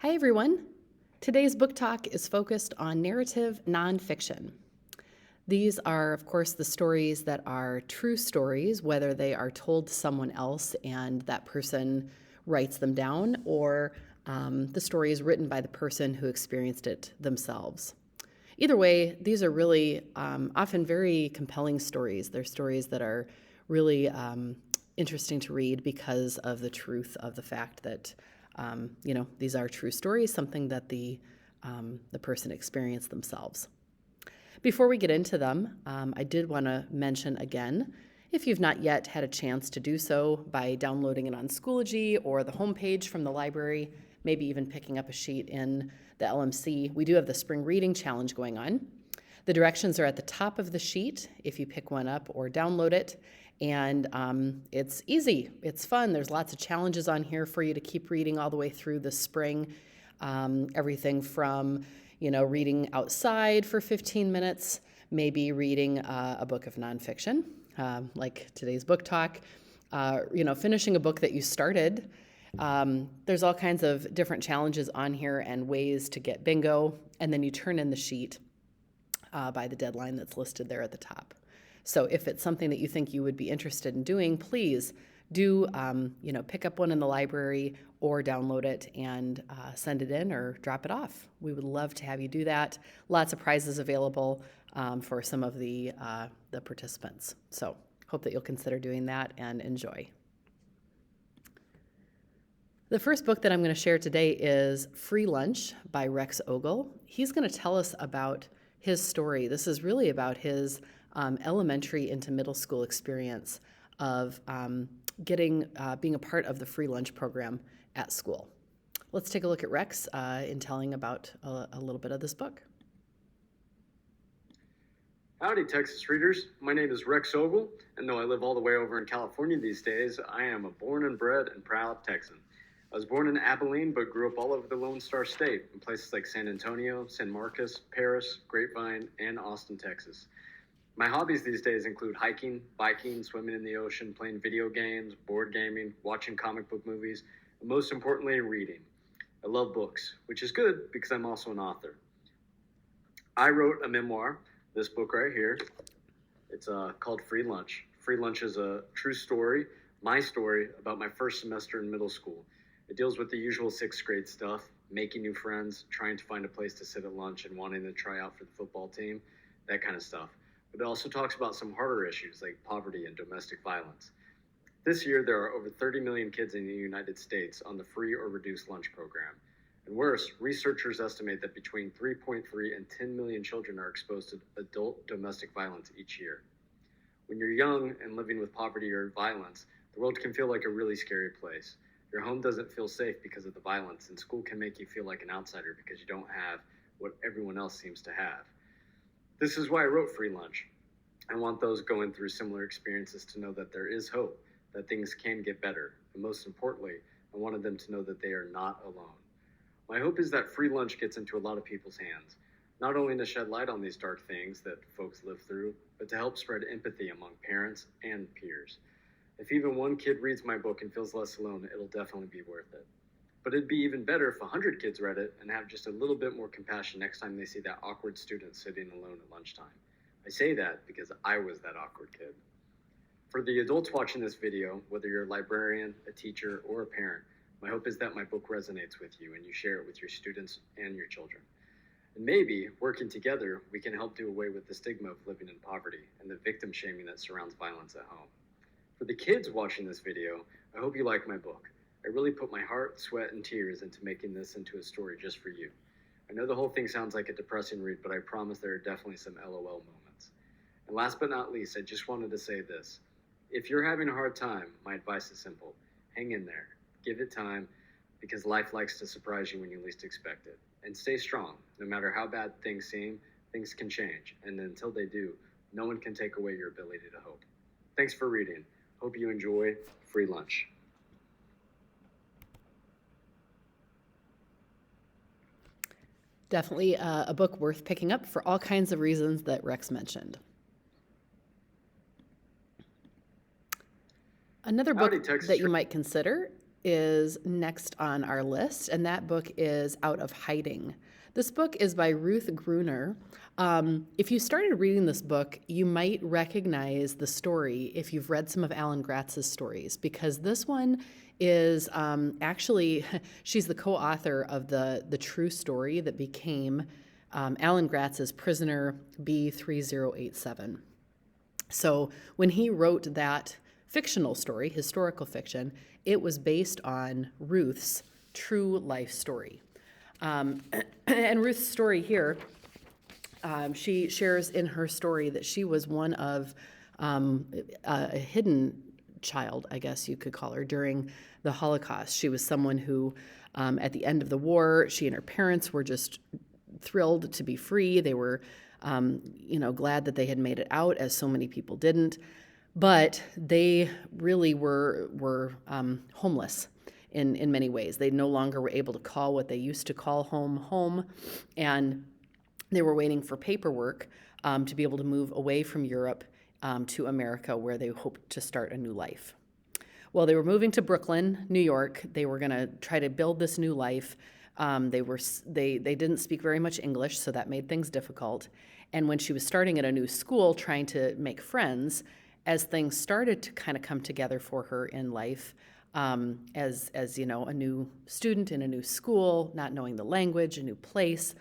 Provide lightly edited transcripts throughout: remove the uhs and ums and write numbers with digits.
Hi everyone. Today's book talk is focused on narrative nonfiction. These are, of course, the stories that are true stories, whether they are told to someone else and that person writes them down, or the story is written by the person who experienced it themselves. Either way, these are really often very compelling stories. They're stories that are really interesting to read because of the truth of the fact that these are true stories, something that the person experienced themselves. Before we get into them, I did want to mention again, if you've not yet had a chance to do so by downloading it on Schoology or the homepage from the library, maybe even picking up a sheet in the LMC, we do have the Spring Reading Challenge going on. The directions are at the top of the sheet if you pick one up or download it. And it's easy, it's fun. There's lots of challenges on here for you to keep reading all the way through the spring. Everything from, reading outside for 15 minutes, maybe reading a book of nonfiction, like today's book talk, finishing a book that you started. There's all kinds of different challenges on here and ways to get bingo, and then you turn in the sheet by the deadline that's listed there at the top. So if it's something that you think you would be interested in doing, please do pick up one in the library or download it and send it in or drop it off. We would love to have you do that. Lots of prizes available for some of the participants. So hope that you'll consider doing that and enjoy. The first book that I'm going to share today is Free Lunch by Rex Ogle. He's going to tell us about his story. This is really about his elementary into middle school experience of being a part of the free lunch program at school. Let's take a look at Rex in telling about a little bit of this book. Howdy, Texas readers. My name is Rex Ogle, and though I live all the way over in California these days, I am a born and bred and proud Texan. I was born in Abilene, but grew up all over the Lone Star State in places like San Antonio, San Marcos, Paris, Grapevine, and Austin, Texas. My hobbies these days include hiking, biking, swimming in the ocean, playing video games, board gaming, watching comic book movies, and most importantly, reading. I love books, which is good because I'm also an author. I wrote a memoir, this book right here. It's called Free Lunch. Free Lunch is a true story, my story, about my first semester in middle school. It deals with the usual sixth grade stuff, making new friends, trying to find a place to sit at lunch and wanting to try out for the football team, that kind of stuff. But it also talks about some harder issues like poverty and domestic violence. This year, there are over 30 million kids in the United States on the free or reduced lunch program. And worse, researchers estimate that between 3.3 and 10 million children are exposed to adult domestic violence each year. When you're young and living with poverty or violence, the world can feel like a really scary place. Your home doesn't feel safe because of the violence, and school can make you feel like an outsider because you don't have what everyone else seems to have. This is why I wrote Free Lunch. I want those going through similar experiences to know that there is hope, that things can get better, and most importantly, I wanted them to know that they are not alone. My hope is that Free Lunch gets into a lot of people's hands, not only to shed light on these dark things that folks live through, but to help spread empathy among parents and peers. If even one kid reads my book and feels less alone, it'll definitely be worth it. But it'd be even better if 100 kids read it and have just a little bit more compassion next time they see that awkward student sitting alone at lunchtime. I say that because I was that awkward kid. For the adults watching this video, whether you're a librarian, a teacher, or a parent, my hope is that my book resonates with you and you share it with your students and your children. And maybe, working together, we can help do away with the stigma of living in poverty and the victim shaming that surrounds violence at home. For the kids watching this video, I hope you like my book. I really put my heart, sweat, and tears into making this into a story just for you. I know the whole thing sounds like a depressing read, but I promise there are definitely some LOL moments. And last but not least, I just wanted to say this. If you're having a hard time, my advice is simple. Hang in there. Give it time, because life likes to surprise you when you least expect it. And stay strong. No matter how bad things seem, things can change. And until they do, no one can take away your ability to hope. Thanks for reading. Hope you enjoy Free Lunch. Definitely a book worth picking up for all kinds of reasons that Rex mentioned. Another book that you might consider is next on our list, and that book is Out of Hiding. This book is by Ruth Gruner. If you started reading this book, you might recognize the story if you've read some of Alan Gratz's stories, because this one is actually, she's the co-author of the true story that became Alan Gratz's Prisoner B3087. So when he wrote that fictional story, historical fiction, it was based on Ruth's true life story. And Ruth's story here, she shares in her story that she was one of a hidden child, I guess you could call her, during the Holocaust. She was someone who, at the end of the war, she and her parents were just thrilled to be free. They were, glad that they had made it out, as so many people didn't. But they really were homeless in many ways. They no longer were able to call what they used to call home, and they were waiting for paperwork to be able to move away from Europe to America, where they hoped to start a new life. Well, they were moving to Brooklyn, New York. They were going to try to build this new life. They didn't speak very much English, so that made things difficult. And when she was starting at a new school, trying to make friends, as things started to kind of come together for her in life, as a new student in a new school, not knowing the language, a new place.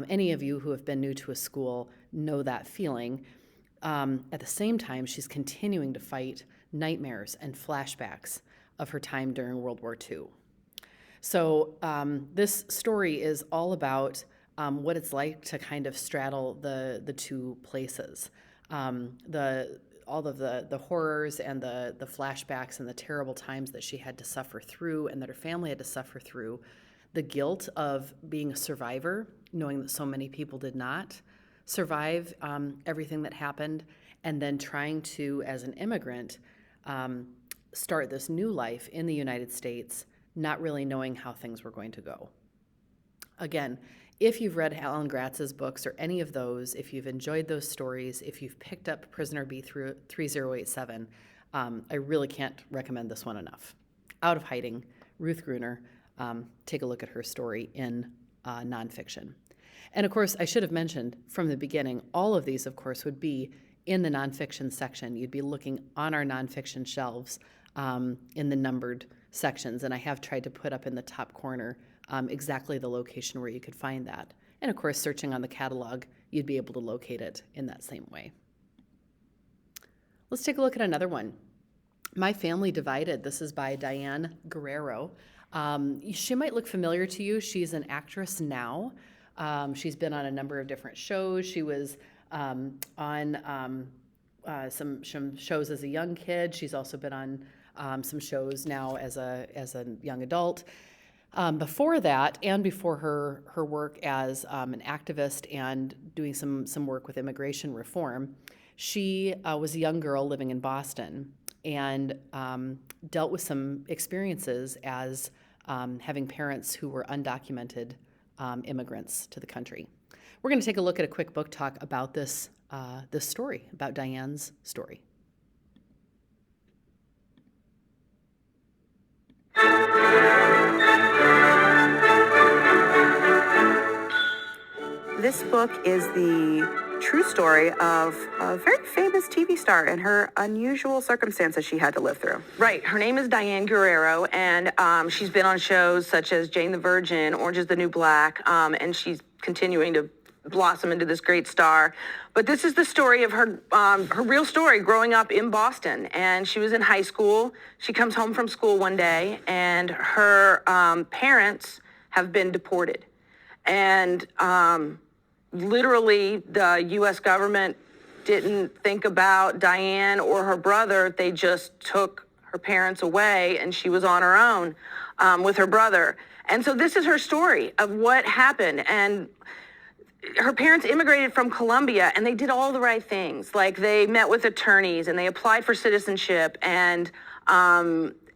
Any of you who have been new to a school know that feeling. At the same time, she's continuing to fight nightmares and flashbacks of her time during World War II. So this story is all about what it's like to kind of straddle the two places. All of the horrors and the flashbacks and the terrible times that she had to suffer through and that her family had to suffer through, the guilt of being a survivor, knowing that so many people did not survive everything that happened, and then trying to, as an immigrant, start this new life in the United States, not really knowing how things were going to go. Again, if you've read Alan Gratz's books or any of those, if you've enjoyed those stories, if you've picked up Prisoner B3087, I really can't recommend this one enough. Out of Hiding, Ruth Gruner. Take a look at her story in nonfiction. And of course, I should have mentioned from the beginning, all of these, of course, would be in the nonfiction section. You'd be looking on our nonfiction shelves in the numbered sections, and I have tried to put up in the top corner exactly the location where you could find that. And of course, searching on the catalog, you'd be able to locate it in that same way. Let's take a look at another one. My Family Divided. This is by Diane Guerrero. She might look familiar to you. She's an actress now. She's been on a number of different shows. She was on some shows as a young kid. She's also been on some shows now as a young adult. Before that, and before her work as an activist and doing some work with immigration reform, she was a young girl living in Boston and dealt with some experiences as having parents who were undocumented immigrants to the country. We're going to take a look at a quick book talk about this story, about Diane's story. This book is the true story of a very famous TV star and her unusual circumstances she had to live through. Right. Her name is Diane Guerrero, and she's been on shows such as Jane the Virgin, Orange is the New Black, and she's continuing to blossom into this great star. But this is the story of her real story growing up in Boston. And she was in high school. She comes home from school one day, and her parents have been deported. And literally, the U.S. government didn't think about Diane or her brother. They just took her parents away, and she was on her own with her brother. And so this is her story of what happened. And her parents immigrated from Colombia, and they did all the right things. Like, they met with attorneys, and they applied for citizenship, and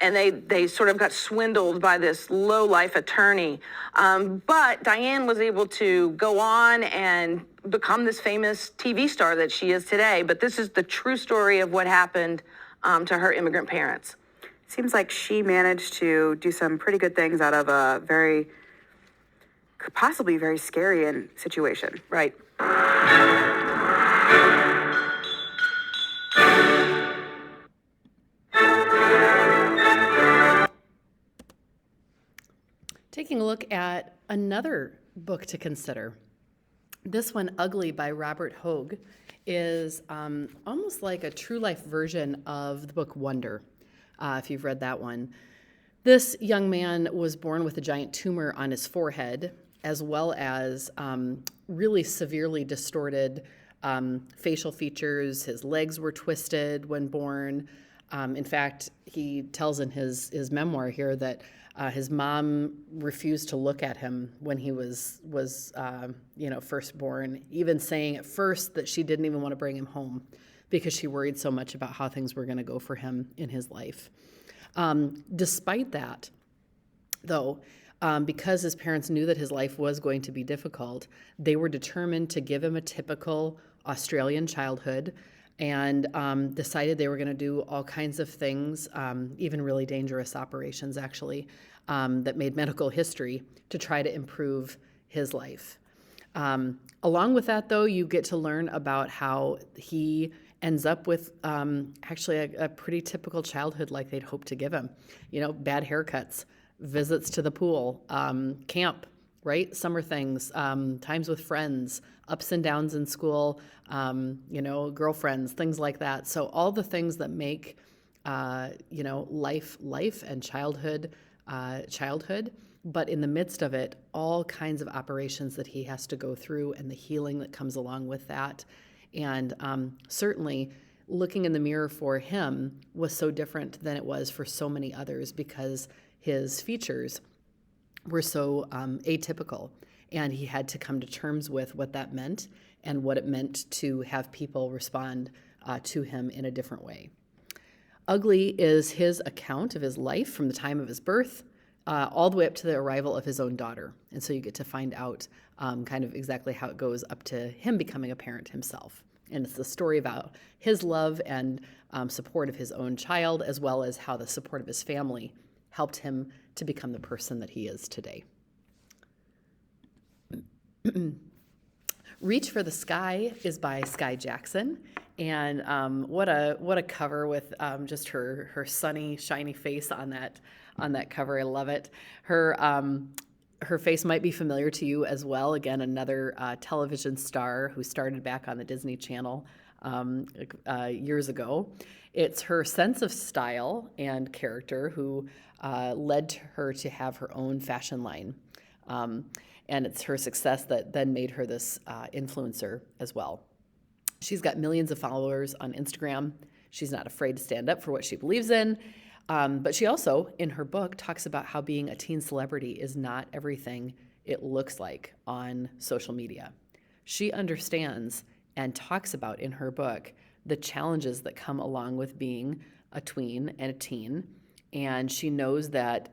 they sort of got swindled by this low-life attorney. But Diane was able to go on and become this famous TV star that she is today. But this is the true story of what happened to her immigrant parents. seems like she managed to do some pretty good things out of a very, could possibly very scary situation. Right. Taking a look at another book to consider. This one, Ugly by Robert Hogue, is almost like a true life version of the book Wonder, if you've read that one. This young man was born with a giant tumor on his forehead, as well as really severely distorted facial features. His legs were twisted when born. In fact, he tells in his memoir here that his mom refused to look at him when he was first born, even saying at first that she didn't even want to bring him home because she worried so much about how things were going to go for him in his life. Despite that, though, because his parents knew that his life was going to be difficult, they were determined to give him a typical Australian childhood and decided they were going to do all kinds of things, even really dangerous operations, actually, that made medical history to try to improve his life. Along with that, though, you get to learn about how he ends up with actually a pretty typical childhood like they'd hoped to give him. Bad haircuts, visits to the pool, camp, right? Summer things, times with friends, ups and downs in school, girlfriends, things like that. So all the things that make, life and childhood, but in the midst of it, all kinds of operations that he has to go through and the healing that comes along with that. And certainly looking in the mirror for him was so different than it was for so many others because his features were so atypical, and he had to come to terms with what that meant and what it meant to have people respond to him in a different way. Ugly is his account of his life from the time of his birth all the way up to the arrival of his own daughter. And so you get to find out kind of exactly how it goes up to him becoming a parent himself. And it's the story about his love and support of his own child, as well as how the support of his family helped him to become the person that he is today. Reach for the Sky is by Sky Jackson, and what a cover with just her sunny, shiny face on that cover. I love it. Her face might be familiar to you as well. Again, another television star who started back on the Disney Channel years ago. It's her sense of style and character who led her to have her own fashion line. And it's her success that then made her this influencer as well. She's got millions of followers on Instagram. She's not afraid to stand up for what she believes in. But she also, in her book, talks about how being a teen celebrity is not everything it looks like on social media. She understands and talks about in her book the challenges that come along with being a tween and a teen. And she knows that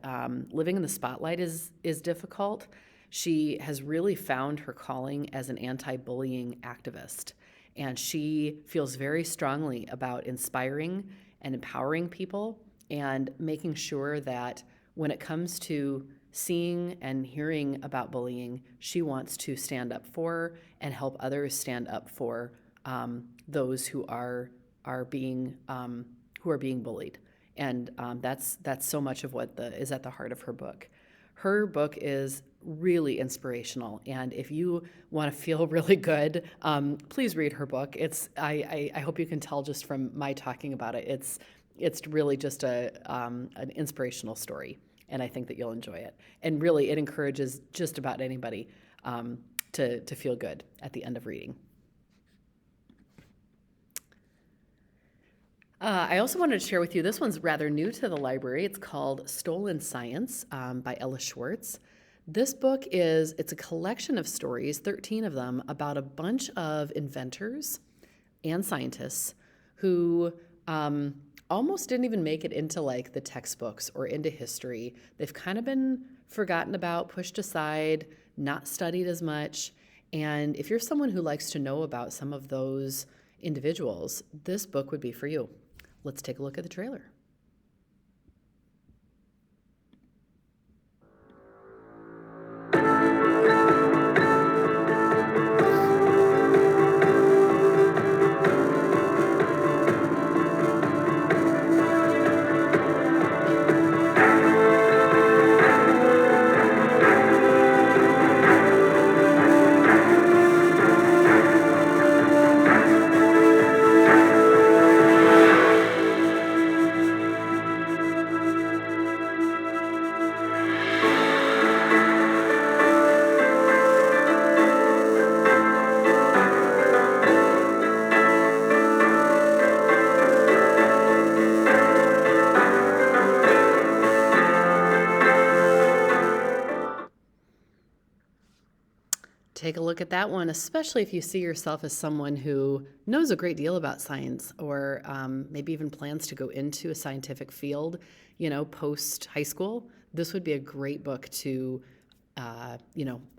living in the spotlight is difficult. She has really found her calling as an anti-bullying activist. And she feels very strongly about inspiring and empowering people and making sure that when it comes to seeing and hearing about bullying, she wants to stand up for and help others stand up for those who are being bullied. And that's so much of what is at the heart of her book. Her book is really inspirational, and if you want to feel really good, please read her book. I hope you can tell just from my talking about it. It's really just an inspirational story, and I think that you'll enjoy it. And really, it encourages just about anybody to feel good at the end of reading. I also wanted to share with you, this one's rather new to the library. It's called Stolen Science by Ella Schwartz. This book it's a collection of stories, 13 of them, about a bunch of inventors and scientists who almost didn't even make it into like the textbooks or into history. They've kind of been forgotten about, pushed aside, not studied as much. And if you're someone who likes to know about some of those individuals, this book would be for you. Let's take a look at the trailer. Take a look at that one, especially if you see yourself as someone who knows a great deal about science, or maybe even plans to go into a scientific field, post high school. This would be a great book to,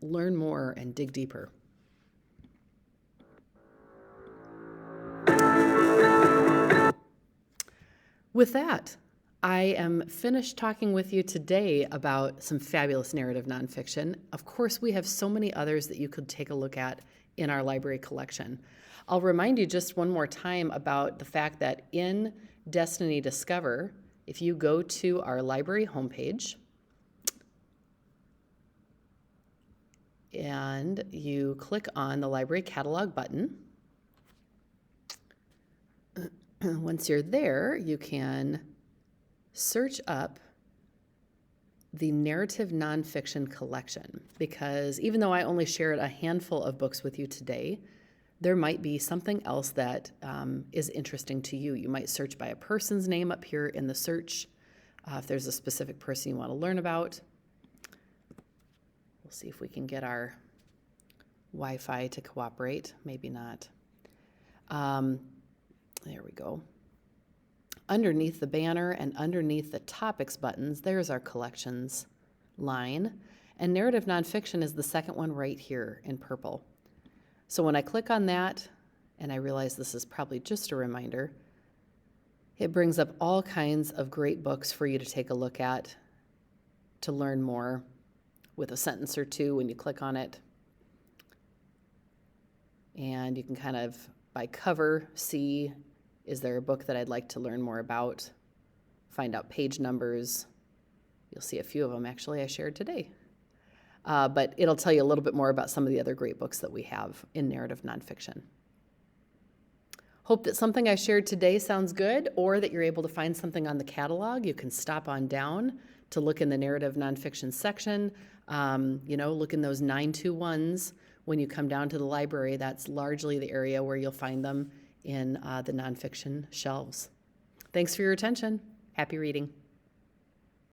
learn more and dig deeper. With that, I am finished talking with you today about some fabulous narrative nonfiction. Of course, we have so many others that you could take a look at in our library collection. I'll remind you just one more time about the fact that in Destiny Discover, if you go to our library homepage and you click on the library catalog button, once you're there, you can search up the narrative nonfiction collection, because even though I only shared a handful of books with you today, there might be something else that is interesting to you. You might search by a person's name up here in the search, if there's a specific person you want to learn about. We'll see if we can get our Wi-Fi to cooperate. Maybe not. There we go. Underneath the banner and underneath the topics buttons, there's our collections line. And narrative nonfiction is the second one right here in purple. So when I click on that, and I realize this is probably just a reminder, it brings up all kinds of great books for you to take a look at, to learn more with a sentence or two when you click on it. And you can kind of, by cover, see, is there a book that I'd like to learn more about? Find out page numbers. You'll see a few of them, actually, I shared today. But it'll tell you a little bit more about some of the other great books that we have in narrative nonfiction. Hope that something I shared today sounds good, or that you're able to find something on the catalog. You can stop on down to look in the narrative nonfiction section. Look in those 921s when you come down to the library. That's largely the area where you'll find them in the nonfiction shelves. Thanks for your attention. Happy reading.